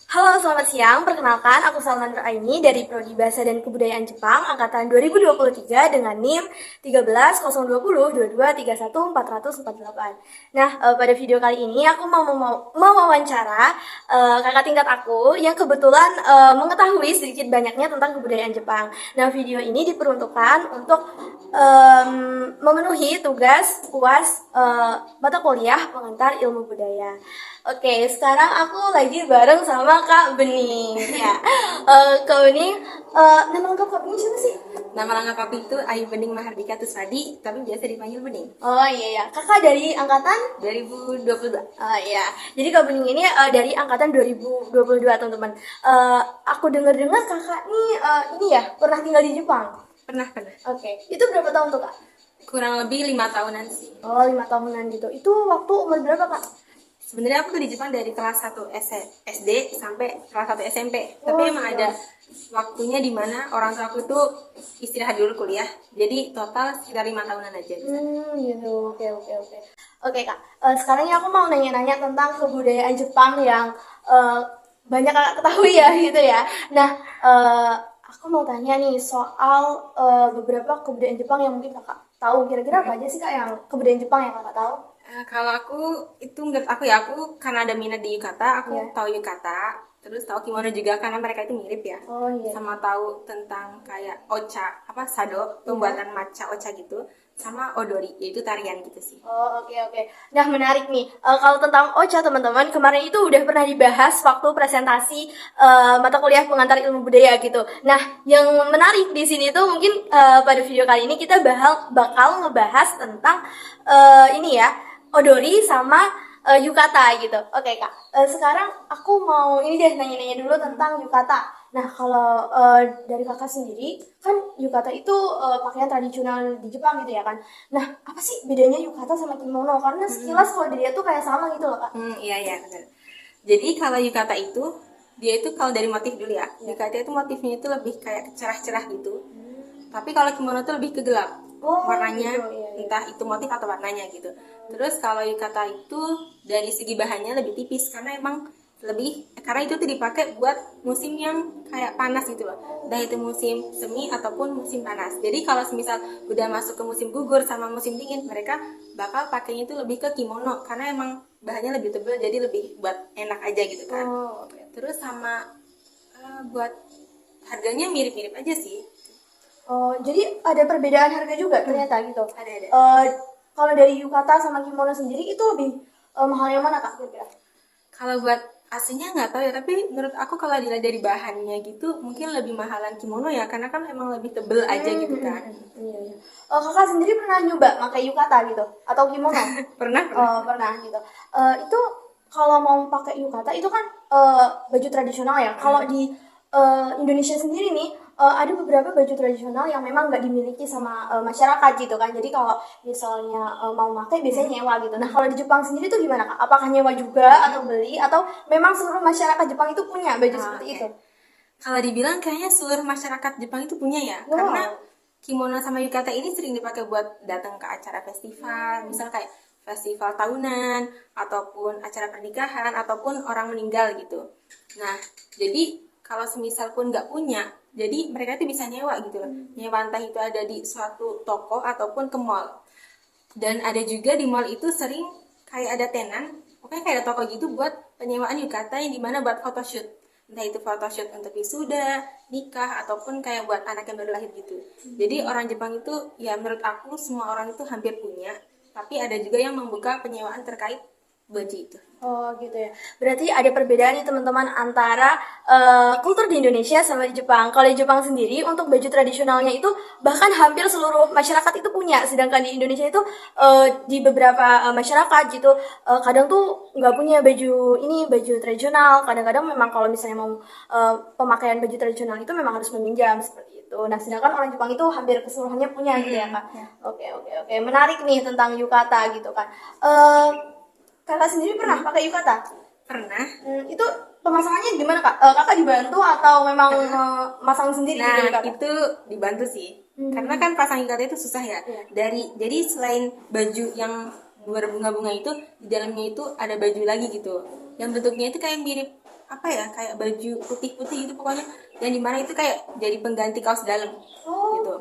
Halo, selamat siang. Perkenalkan, aku Salman Raini dari Prodi Bahasa dan Kebudayaan Jepang angkatan 2023 dengan NIM 13 020 22 31 448. Nah, pada video kali ini aku mau mewawancara kakak tingkat aku yang kebetulan mengetahui sedikit banyaknya tentang kebudayaan Jepang. Nah, video ini diperuntukkan untuk memenuhi tugas UAS mata kuliah pengantar ilmu budaya. Oke, sekarang aku lagi bareng sama Kak Bening. Ya, Kak Bening, nama lengkap Kak Bening siapa sih? Nama lengkap aku itu Ayu Bening Mahardika Tuswadi, tapi biasa dipanggil Bening. Oh iya ya, kakak dari angkatan? 2022. Oh iya, jadi Kak Bening ini dari angkatan 2022 teman-teman. Aku dengar-dengar kakak nih ini ya pernah tinggal di Jepang. Pernah. Oke, itu berapa tahun tuh Kak? Kurang lebih 5 tahunan sih. Oh, 5 tahunan gitu. Itu waktu umur berapa Kak? Sebenarnya aku tuh di Jepang dari kelas 1 SD sampai kelas 1 SMP. Oh, Tapi emang iya. ada waktunya di mana orang tua aku tuh istirahat dulu kuliah. Jadi total sekitar 5 tahunan aja. Gitu. Oke. Oke, Kak. Sekarang ini aku mau nanya-nanya tentang kebudayaan Jepang yang banyak Kakak ketahui ya, gitu ya. Nah, aku mau tanya nih soal beberapa kebudayaan Jepang yang mungkin Kakak tahu. Kira-kira apa aja sih, Kak, yang kebudayaan Jepang yang Kakak tahu? Kalau aku itu menurut aku ya, aku karena ada minat di yukata, aku Iya. tahu yukata, terus tahu kimono juga karena mereka itu mirip ya. Oh iya. Sama tahu tentang kayak ocha, sado, pembuatan matcha ocha gitu, sama odori, yaitu tarian gitu sih. Oh, oke. Nah, menarik nih. Kalau tentang OCA, teman-teman, kemarin itu udah pernah dibahas waktu presentasi mata kuliah pengantar ilmu budaya gitu. Nah, yang menarik di sini tuh mungkin pada video kali ini kita bakal ngebahas tentang ini ya, odori sama yukata gitu. Oke, Kak. Sekarang aku mau ini deh nanya-nanya dulu tentang yukata. Nah, kalau dari Kakak sendiri, kan yukata itu pakaian tradisional di Jepang gitu ya kan. Nah, apa sih bedanya yukata sama kimono? Karena sekilas kalau dilihat tuh kayak sama gitu loh, Kak. Iya benar. Jadi kalau yukata itu dia itu kalau dari motif dulu ya. Yukata itu motifnya itu lebih kayak cerah-cerah gitu. Tapi kalau kimono itu lebih ke gelap. Oh, Warnanya gitu, iya. entah itu motif atau warnanya gitu. Terus kalau yukata itu dari segi bahannya lebih tipis karena emang karena itu tuh dipakai buat musim yang kayak panas gitu loh. Entah itu musim semi ataupun musim panas. Jadi kalau semisal udah masuk ke musim gugur sama musim dingin, mereka bakal pakainya itu lebih ke kimono karena emang bahannya lebih tebal jadi lebih buat enak aja gitu kan. Oh, oke. Terus sama buat harganya mirip-mirip aja sih. Oh, jadi ada perbedaan harga juga ternyata gitu. Ada. Kalau dari yukata sama kimono sendiri itu lebih mahal yang mana, Kak, kira-kira? Kalau buat aslinya nggak tahu ya, tapi menurut aku kalau dilihat dari bahannya gitu mungkin lebih mahalan kimono ya, karena kan emang lebih tebel aja gitu kan. Iya. Kakak sendiri pernah nyoba pakai yukata gitu atau kimono? Pernah. Pernah gitu. Itu kalau mau pakai yukata itu kan baju tradisional ya. Kalau di Indonesia sendiri nih ada beberapa baju tradisional yang memang nggak dimiliki sama masyarakat gitu kan. Jadi kalau misalnya mau pakai biasanya nyewa gitu. Nah, kalau di Jepang sendiri tuh gimana, Kak? Apakah nyewa juga atau beli atau memang seluruh masyarakat Jepang itu punya baju seperti Oke. itu? Kalau dibilang kayaknya seluruh masyarakat Jepang itu punya ya, Wow. karena kimono sama yukata ini sering dipakai buat datang ke acara festival, misal kayak festival tahunan, ataupun acara pernikahan, ataupun orang meninggal gitu. Nah, jadi kalau semisal pun nggak punya, jadi mereka itu bisa nyewa gitu loh. Nyewa entah itu ada di suatu toko ataupun ke mall. Dan ada juga di mall itu sering kayak ada tenan, pokoknya kayak ada toko gitu buat penyewaan yukata yang dimana buat photoshoot. Entah itu photoshoot untuk wisuda, nikah, ataupun kayak buat anak yang baru lahir gitu. Jadi orang Jepang itu, ya menurut aku semua orang itu hampir punya, tapi ada juga yang membuka penyewaan terkait baju itu. Oh gitu ya. Berarti ada perbedaan nih teman-teman antara kultur di Indonesia sama di Jepang. Kalau di Jepang sendiri untuk baju tradisionalnya itu bahkan hampir seluruh masyarakat itu punya. Sedangkan di Indonesia itu di beberapa masyarakat gitu kadang tuh nggak punya baju tradisional. Kadang-kadang memang kalau misalnya mau pemakaian baju tradisional itu memang harus meminjam seperti itu. Nah, sedangkan orang Jepang itu hampir keseluruhannya punya gitu ya, Kak. Oke. Menarik nih tentang yukata gitu kan. Kakak sendiri pernah pakai yukata? Pernah. Itu pemasangannya gimana, Kak? Kakak dibantu atau memang masang sendiri gitu Nah, yukata? itu dibantu sih. Karena kan pasang yukata itu susah ya. Iya. Jadi selain baju yang berbunga-bunga itu, di dalamnya itu ada baju lagi gitu. Yang bentuknya itu kayak mirip apa ya, kayak baju putih-putih gitu pokoknya, yang dimana itu kayak jadi pengganti kaos dalam gitu.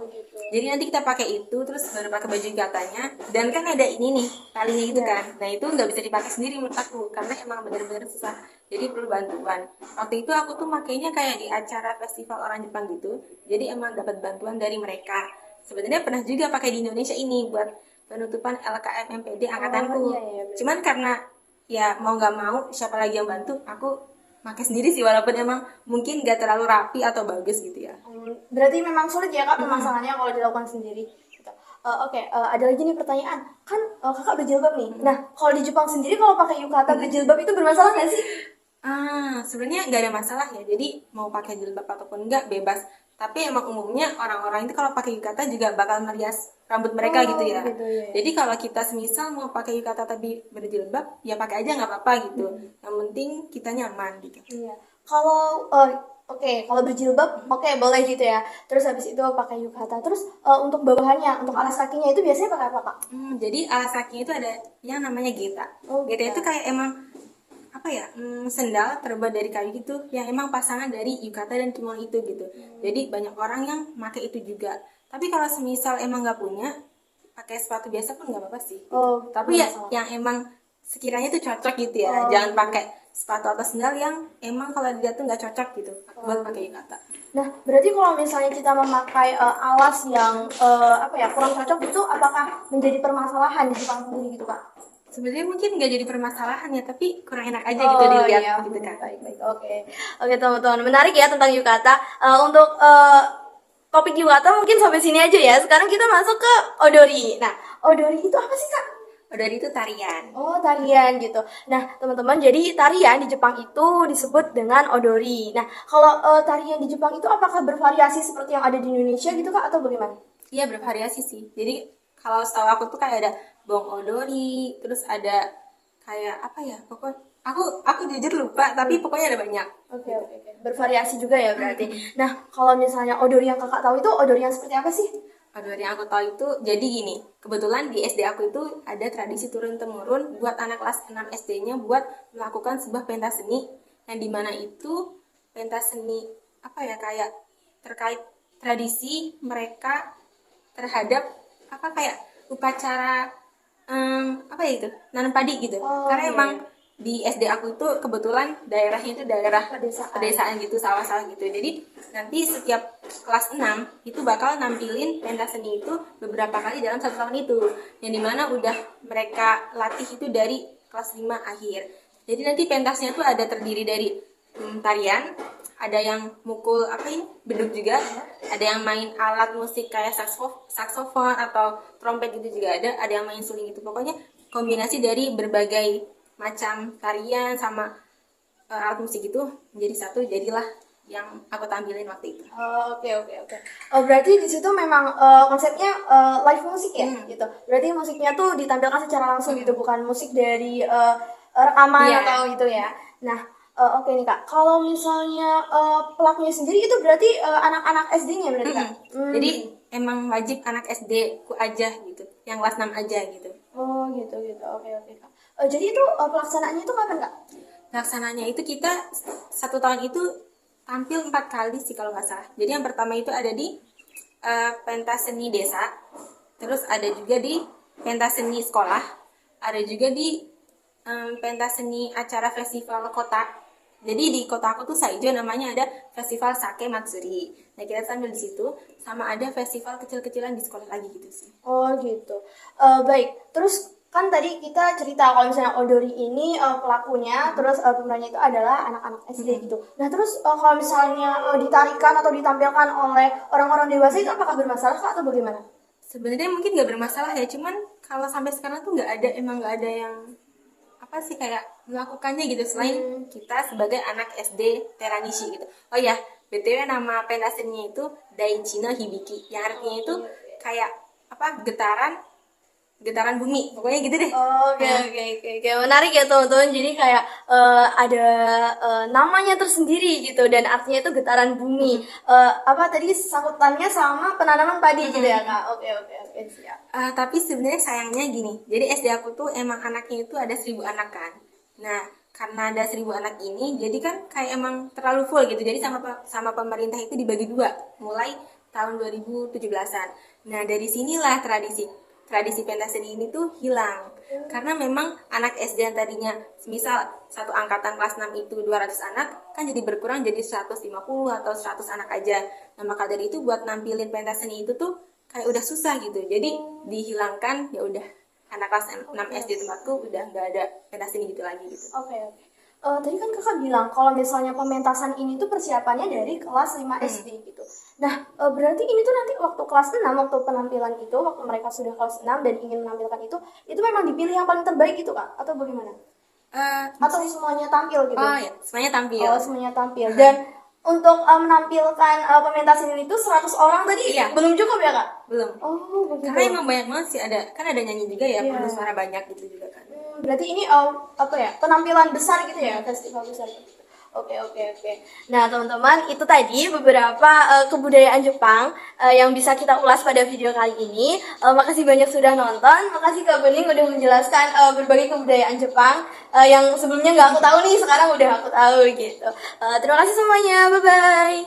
Jadi nanti kita pakai itu terus baru pakai baju yukatanya, dan kan ada ini nih talinya gitu kan. Nah itu nggak bisa dipakai sendiri menurut aku karena emang bener-bener susah, jadi perlu bantuan. Waktu itu aku tuh makainya kayak di acara festival orang Jepang gitu, jadi emang dapat bantuan dari mereka. Sebenarnya pernah juga pakai di Indonesia ini buat penutupan LKM MPD angkatanku. Cuman karena ya mau nggak mau siapa lagi yang bantu, aku pakai sendiri sih, walaupun emang mungkin nggak terlalu rapi atau bagus gitu ya. Berarti memang sulit ya kak pemasangannya kalau dilakukan sendiri. Gitu. Ada lagi nih pertanyaan. Kan kakak berjilbab nih. Nah, kalau di Jepang sendiri kalau pakai yukata berjilbab itu bermasalah nggak sih? Sebenarnya nggak ada masalah ya. Jadi mau pakai jilbab ataupun enggak bebas. Tapi emang umumnya orang-orang itu kalau pakai yukata juga bakal merias rambut mereka gitu ya. Gitu, ya. Jadi kalau kita semisal mau pakai yukata tapi berjilbab, ya pakai aja nggak apa-apa gitu. Yang penting kita nyaman gitu. Iya. Kalau kalau berjilbab boleh gitu ya. Terus habis itu pakai yukata. Terus untuk bawahannya, untuk alas kakinya itu biasanya pakai apa kak? Jadi alas kakinya itu ada yang namanya geta. Geta itu kayak emang apa ya, sendal terbuat dari kayu gitu yang emang pasangan dari yukata dan kimono itu gitu. Jadi banyak orang yang pakai itu juga. Tapi kalau semisal emang nggak punya, pakai sepatu biasa pun nggak apa-apa sih. Tapi ya yang emang sekiranya tuh cocok gitu ya. Jangan pakai sepatu atau sendal yang emang kalau dilihat tuh nggak cocok gitu buat pakai yukata. Nah, berarti kalau misalnya kita memakai alas yang kurang cocok itu, apakah menjadi permasalahan di Jepang sendiri gitu kak? Sebenarnya mungkin nggak jadi permasalahan ya, tapi kurang enak aja gitu dilihat gitu kan. Baik. Oke, teman-teman, menarik ya tentang yukata. Untuk topik yukata mungkin sampai sini aja ya. Sekarang kita masuk ke odori. Nah, odori itu apa sih kak? Odori itu tarian. Tarian gitu. Nah, teman-teman, jadi tarian di Jepang itu disebut dengan odori. Nah, kalau tarian di Jepang itu apakah bervariasi seperti yang ada di Indonesia gitu kak, atau bagaimana? Iya, bervariasi sih. Jadi kalau setahu aku tuh kayak ada bong odori, terus ada kayak apa ya, pokoknya aku jujur lupa, tapi pokoknya ada banyak. Oke. Bervariasi juga ya berarti. Nah, kalau misalnya odori yang kakak tahu itu odori yang seperti apa sih? Odori yang aku tahu itu jadi gini, kebetulan di SD aku itu ada tradisi turun-temurun buat anak kelas 6 SD-nya buat melakukan sebuah pentas seni, yang dimana itu pentas seni apa ya, kayak terkait tradisi mereka terhadap apa, kayak upacara apa ya itu, nanam padi gitu. Karena emang di SD aku itu kebetulan daerahnya itu daerah pedesaan gitu, sawah-sawah gitu. Jadi nanti setiap kelas 6 itu bakal nampilin pentas seni itu beberapa kali dalam 1 tahun itu, yang dimana udah mereka latih itu dari kelas 5 akhir. Jadi nanti pentasnya tuh ada terdiri dari tarian, ada yang mukul beduk juga, ada yang main alat musik kayak saksofon atau trompet gitu juga ada yang main suling gitu. Pokoknya kombinasi dari berbagai macam tarian sama alat musik itu menjadi satu, jadilah yang aku tampilin waktu itu. Oke. Berarti di situ memang konsepnya live musik ya, gitu. Berarti musiknya tuh ditampilkan secara langsung gitu, bukan musik dari rekaman atau gitu ya. Nah, oke nih kak, kalau misalnya pelakunya sendiri itu berarti anak-anak SD-nya berarti kak? Jadi emang wajib anak SD ku aja gitu, yang kelas 6 aja gitu. Gitu. Oke kak. Jadi itu pelaksanaannya itu kapan kak? Pelaksananya itu kita 1 tahun itu tampil 4 kali sih kalau nggak salah. Jadi yang pertama itu ada di pentas seni desa, terus ada juga di pentas seni sekolah, ada juga di pentas seni acara festival kota. Jadi di kota aku tuh Saijo namanya ada festival Sake Matsuri. Nah kita tampil di situ, sama ada festival kecil-kecilan di sekolah lagi gitu sih. Gitu. Baik. Terus kan tadi kita cerita kalau misalnya odori ini pelakunya, terus pemerannya itu adalah anak-anak SD gitu. Nah terus kalau misalnya ditarikan atau ditampilkan oleh orang-orang dewasa itu apakah bermasalah kak atau bagaimana? Sebenarnya mungkin nggak bermasalah ya, cuman kalau sampai sekarang tuh nggak ada yang apa sih kayak melakukannya gitu selain kita sebagai anak SD Teranishi gitu. Oh ya, BTW nama pentas seninya itu Daichi no Hibiki, yang artinya itu kayak apa, getaran bumi, pokoknya gitu deh. Oke. Menarik ya teman-teman. Jadi kayak ada namanya tersendiri gitu, dan artinya itu getaran bumi. Tadi sangkutannya sama penanaman padi gitu ya kak? Oke siap. Tapi sebenarnya sayangnya gini, jadi SD aku tuh emang anaknya itu ada 1.000 anak kan. Nah karena ada 1.000 anak ini, jadi kan kayak emang terlalu full gitu. Jadi sama pemerintah itu dibagi dua, mulai tahun 2017-an. Nah, dari sinilah tradisi pentas seni ini tuh hilang. Karena memang anak SD yang tadinya misal satu angkatan kelas 6 itu 200 anak, kan jadi berkurang jadi 150 atau 100 anak aja. Nah, maka dari itu buat nampilin pentas seni itu tuh kayak udah susah gitu. Jadi dihilangkan, ya udah anak kelas 6 SD tempatku udah nggak ada pentas seni gitu lagi gitu. Oke. Tadi kan kakak bilang kalau misalnya pementasan ini tuh persiapannya dari kelas 5 SD gitu. Nah, berarti ini tuh nanti waktu kelas 6, waktu penampilan itu, waktu mereka sudah kelas 6 dan ingin menampilkan itu memang dipilih yang paling terbaik gitu Kak? Atau bagaimana? Atau semuanya tampil gitu? Oh ya, semuanya tampil. Oh, semuanya tampil. Dan untuk menampilkan pementasan ini tuh 100 orang tadi Iya. belum cukup ya Kak? Belum. Oh, begitu. Karena emang banyak banget sih, kan ada nyanyi juga ya, Iya. perlu suara banyak gitu juga kan. Berarti ini apa ya, penampilan besar gitu ya, festival besar gitu. Oke. Nah teman-teman, itu tadi beberapa kebudayaan Jepang yang bisa kita ulas pada video kali ini. Makasih banyak sudah nonton. Makasih Kak Bening udah menjelaskan berbagai kebudayaan Jepang yang sebelumnya nggak aku tahu nih, sekarang udah aku tahu gitu. Terima kasih semuanya, bye bye.